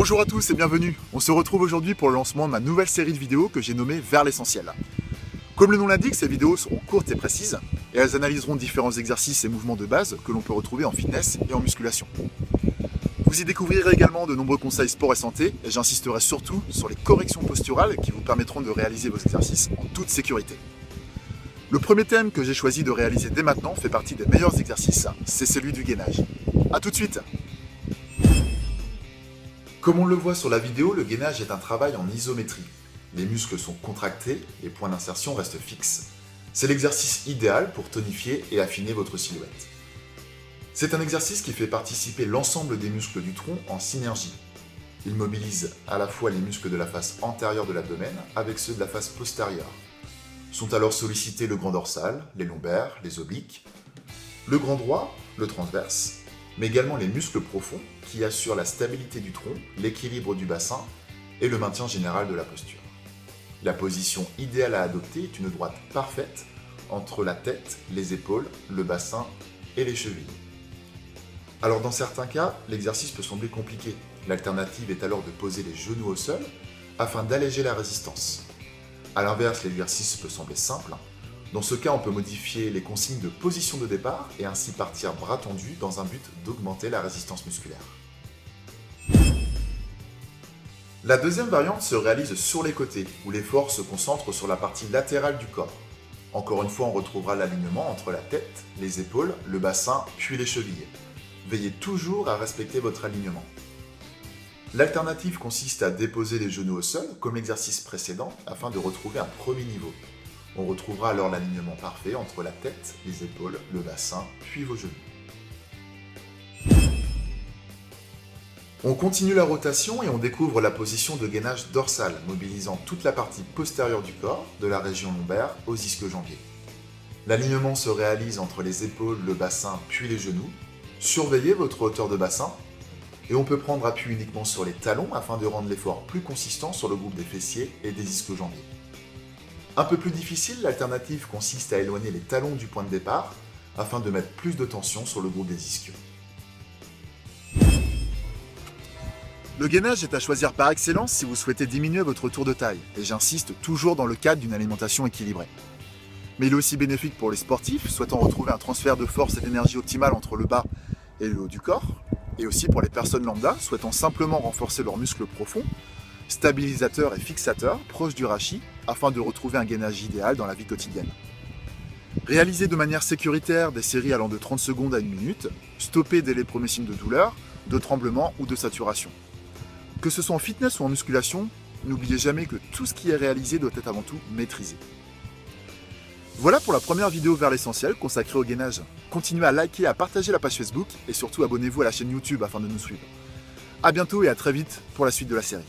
Bonjour à tous et bienvenue. On se retrouve aujourd'hui pour le lancement de ma nouvelle série de vidéos que j'ai nommée Vers l'essentiel. Comme le nom l'indique, ces vidéos seront courtes et précises et elles analyseront différents exercices et mouvements de base que l'on peut retrouver en fitness et en musculation. Vous y découvrirez également de nombreux conseils sport et santé et j'insisterai surtout sur les corrections posturales qui vous permettront de réaliser vos exercices en toute sécurité. Le premier thème que j'ai choisi de réaliser dès maintenant fait partie des meilleurs exercices, c'est celui du gainage. A tout de suite! Comme on le voit sur la vidéo, le gainage est un travail en isométrie. Les muscles sont contractés, les points d'insertion restent fixes. C'est l'exercice idéal pour tonifier et affiner votre silhouette. C'est un exercice qui fait participer l'ensemble des muscles du tronc en synergie. Il mobilise à la fois les muscles de la face antérieure de l'abdomen avec ceux de la face postérieure. Sont alors sollicités le grand dorsal, les lombaires, les obliques, le grand droit, le transverse, mais également les muscles profonds qui assurent la stabilité du tronc, l'équilibre du bassin et le maintien général de la posture. La position idéale à adopter est une droite parfaite entre la tête, les épaules, le bassin et les chevilles. Alors dans certains cas, l'exercice peut sembler compliqué. L'alternative est alors de poser les genoux au sol afin d'alléger la résistance. A l'inverse, l'exercice peut sembler simple. Dans ce cas, on peut modifier les consignes de position de départ et ainsi partir bras tendus dans un but d'augmenter la résistance musculaire. La deuxième variante se réalise sur les côtés, où l'effort se concentre sur la partie latérale du corps. Encore une fois, on retrouvera l'alignement entre la tête, les épaules, le bassin, puis les chevilles. Veillez toujours à respecter votre alignement. L'alternative consiste à déposer les genoux au sol, comme l'exercice précédent, afin de retrouver un premier niveau. On retrouvera alors l'alignement parfait entre la tête, les épaules, le bassin, puis vos genoux. On continue la rotation et on découvre la position de gainage dorsal, mobilisant toute la partie postérieure du corps, de la région lombaire aux ischio-jambiers. L'alignement se réalise entre les épaules, le bassin, puis les genoux. Surveillez votre hauteur de bassin et on peut prendre appui uniquement sur les talons afin de rendre l'effort plus consistant sur le groupe des fessiers et des ischio-jambiers. Un peu plus difficile, l'alternative consiste à éloigner les talons du point de départ afin de mettre plus de tension sur le groupe des ischios. Le gainage est à choisir par excellence si vous souhaitez diminuer votre tour de taille, et j'insiste toujours dans le cadre d'une alimentation équilibrée. Mais il est aussi bénéfique pour les sportifs souhaitant retrouver un transfert de force et d'énergie optimal entre le bas et le haut du corps, et aussi pour les personnes lambda souhaitant simplement renforcer leurs muscles profonds, stabilisateurs et fixateurs proches du rachis afin de retrouver un gainage idéal dans la vie quotidienne. Réalisez de manière sécuritaire des séries allant de 30 secondes à 1 minute, stoppez dès les premiers signes de douleur, de tremblement ou de saturation. Que ce soit en fitness ou en musculation, n'oubliez jamais que tout ce qui est réalisé doit être avant tout maîtrisé. Voilà pour la première vidéo vers l'essentiel consacrée au gainage. Continuez à liker, à partager la page Facebook et surtout abonnez-vous à la chaîne YouTube afin de nous suivre. A bientôt et à très vite pour la suite de la série.